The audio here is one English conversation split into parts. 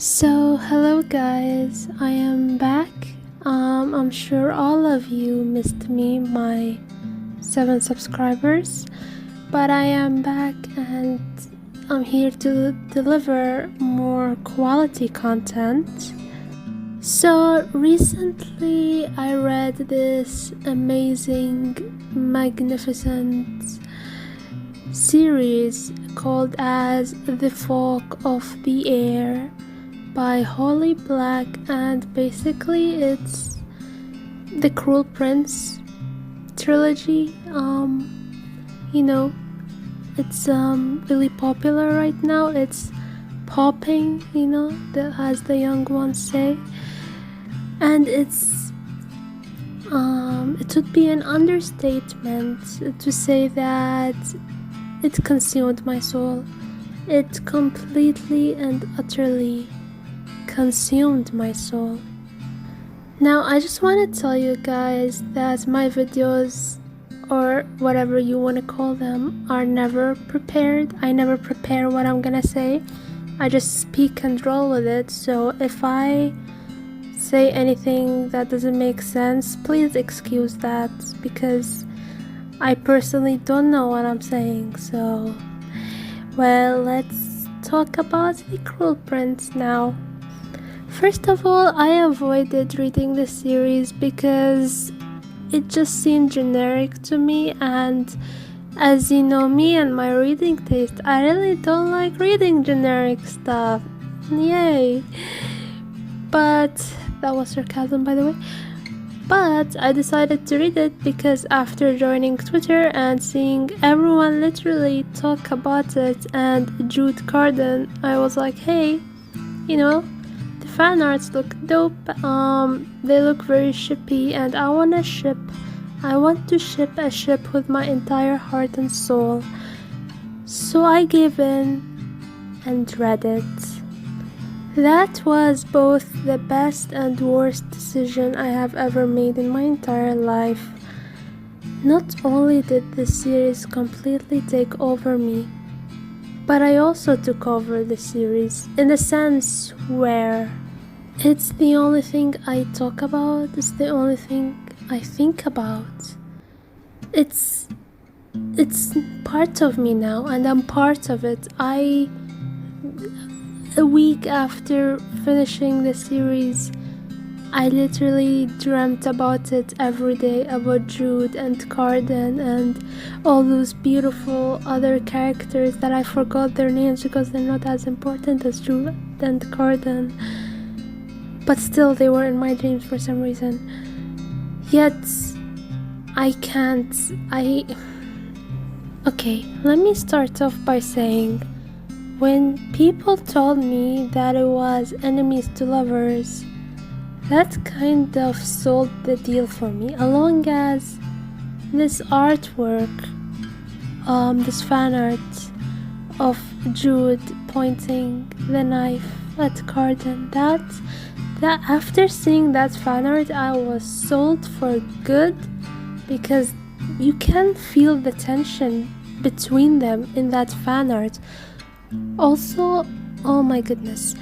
Hello guys, I am back. I'm sure all of you missed me, my 7 subscribers, but I am back and I'm here to deliver more quality content. So recently I read this amazing, magnificent series called as The Fog of the Air by Holly Black, and basically it's the Cruel Prince trilogy. It's really popular right now. It's popping, as the young ones say, and it would be an understatement to say that it consumed my soul. It completely and utterly consumed my soul. Now I just want to tell you guys that my videos, or whatever you want to call them, are never prepared. I never prepare what I'm gonna say. I just speak and roll with it. So if I say anything that doesn't make sense, please excuse that, because I personally don't know what I'm saying. So, well, let's talk about The Cruel Prince now. First of all, I avoided reading the series because it just seemed generic to me, and as you know me and my reading taste, I really don't like reading generic stuff. Yay! But that was sarcasm, by the way. But I decided to read it because after joining Twitter and seeing everyone literally talk about it and Jude Carden, I was like, hey, the fan arts look dope. They look very shippy, and I want to ship a ship with my entire heart and soul. So I gave in and read it. That was both the best and worst decision I have ever made in my entire life. Not only did the series completely take over me, but I also took over the series in the sense where it's the only thing I talk about, it's the only thing I think about. It's part of me now, and I'm part of it. A week after finishing the series, I literally dreamt about it every day, about Jude and Carden and all those beautiful other characters that I forgot their names because they're not as important as Jude and Carden. But still, they were in my dreams for some reason. Yet, Okay, let me start off by saying, when people told me that it was enemies to lovers, that kind of sold the deal for me, along as this artwork, this fan art of Jude pointing the knife at Carden. That after seeing that fan art, I was sold for good, because you can feel the tension between them in that fan art. Also, oh my goodness,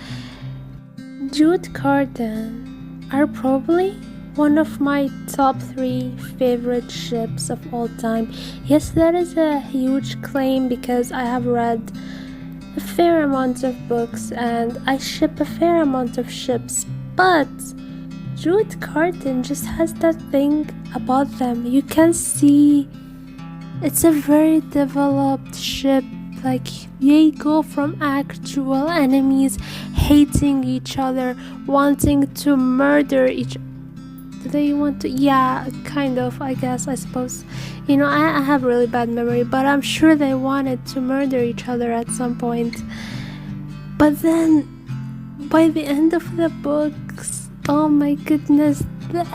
Jude Carden are probably one of my top 3 favorite ships of all time. Yes, that is a huge claim because I have read a fair amount of books and I ship a fair amount of ships, but Jude Carden just has that thing about them. You can see it's a very developed ship. Like, they go from actual enemies hating each other, wanting to murder each. Do they want to? Yeah, kind of, I guess, I suppose. I have really bad memory, but I'm sure they wanted to murder each other at some point. But then, by the end of the books, oh my goodness, the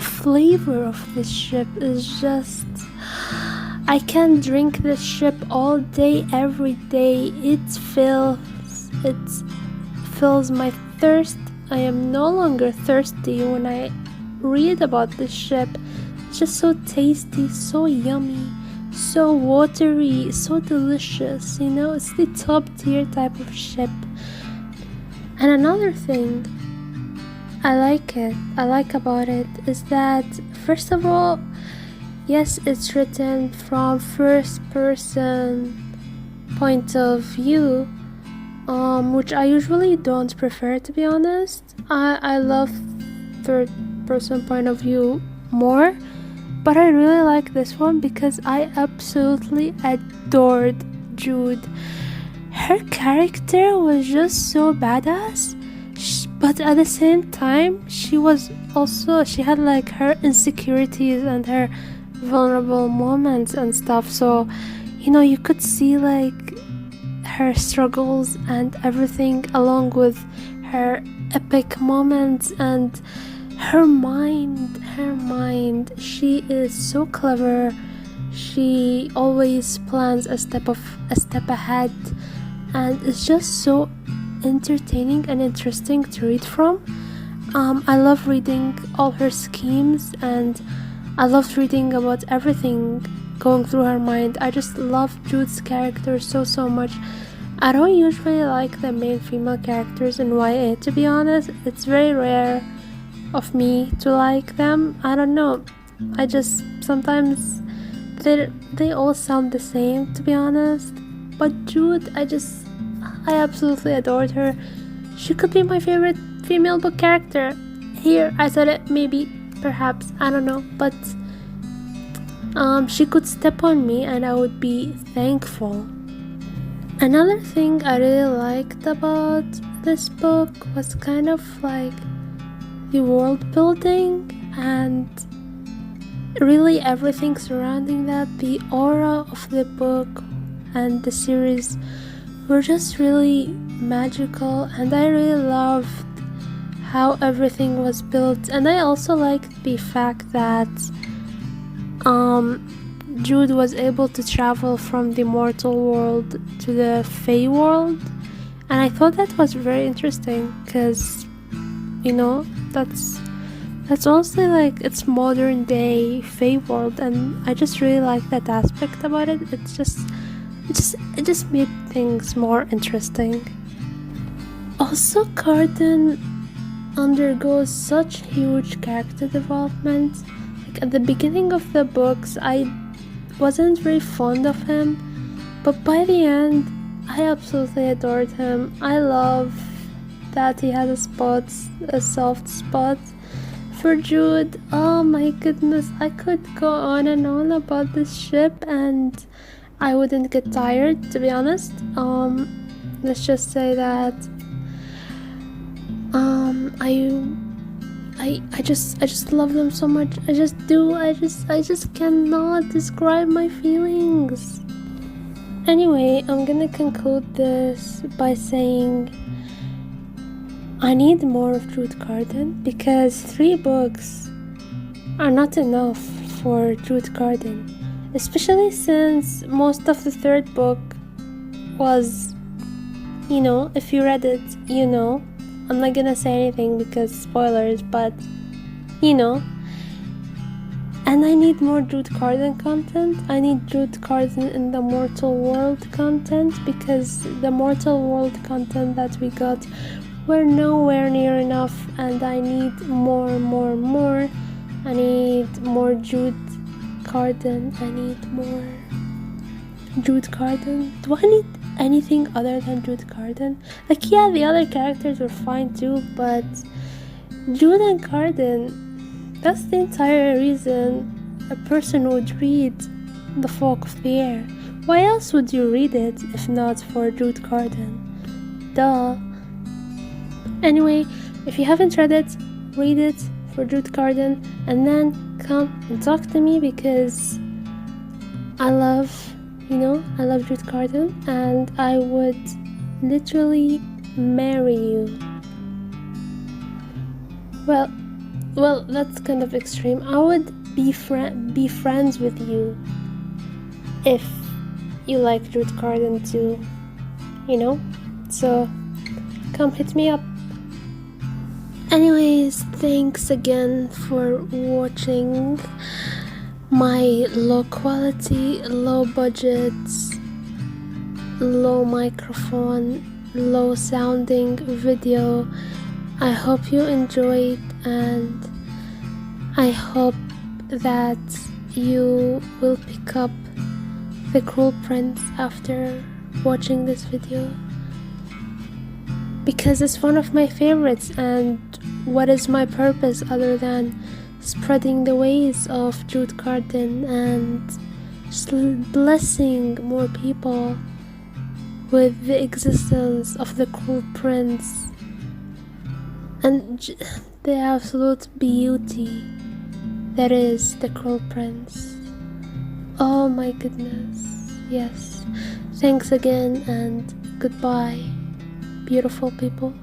flavor of this ship is just... I can drink this ship all day, every day. It fills my thirst. I am no longer thirsty when I read about this ship. It's just so tasty, so yummy, so watery, so delicious. It's the top tier type of ship. And another thing I like about it is that, first of all, yes, it's written from first person point of view, which I usually don't prefer, to be honest. I love third person point of view more, but I really like this one because I absolutely adored Jude. Her character was just so badass, but at the same time she had like her insecurities and her vulnerable moments and stuff, so you could see like her struggles and everything, along with her epic moments and her mind. She is so clever. She always plans a step ahead, and it's just so entertaining and interesting to read from. I love reading all her schemes, and I loved reading about everything going through her mind. I just love Jude's character so much. I don't usually like the main female characters in YA, to be honest. It's very rare of me to like them. I don't know, I just sometimes they all sound the same, to be honest. But Jude, I absolutely adored her. She could be my favorite female book character. Here, I said it, maybe, perhaps, I don't know, but she could step on me and I would be thankful. Another thing I really liked about this book was kind of like the world building and really everything surrounding that. The aura of the book and the series were just really magical, and I really loved how everything was built. And I also liked the fact that Jude was able to travel from the mortal world to the Fey world, and I thought that was very interesting because that's honestly like it's modern day Fey world, and I just really like that aspect about it. It just made things more interesting. Also, Carden undergoes such huge character development. Like at the beginning of the books, I wasn't very fond of him, but by the end, I absolutely adored him. I love that he has a soft spot for Jude. Oh my goodness, I could go on and on about this ship and I wouldn't get tired, to be honest. Let's just say that I just love them so much. I just do. I just cannot describe my feelings. Anyway, I'm gonna conclude this by saying I need more of Jude Carden, because 3 books are not enough for Jude Carden, especially since most of the 3rd book was, if you read it, I'm not gonna say anything because spoilers, but and I need more Jude Carden content. I need Jude Carden in the Mortal World content, because the Mortal World content that we got were nowhere near enough, and I need more. I need more Jude Carden. I need more Jude Carden. Do I need anything other than Jude Carden? Like, yeah, the other characters were fine too, but Jude and Carden, that's the entire reason a person would read The Folk of the Air. Why else would you read it if not for Jude Carden? Duh. Anyway, if you haven't read it, read it for Jude Carden, and then come and talk to me, because I love Jude Carden, and I would literally marry you. Well, that's kind of extreme. I would be friends with you if you like Jude Carden too, so come hit me up. Anyways, thanks again for watching my low quality, low budget, low microphone low sounding video. I hope you enjoyed, and I hope that you will pick up The Cruel Prince after watching this video, because it's one of my favorites. And what is my purpose other than spreading the ways of Jude Carden and just blessing more people with the existence of the Cruel Prince and the absolute beauty that is the Cruel Prince. Oh my goodness, yes. Thanks again, and goodbye, beautiful people.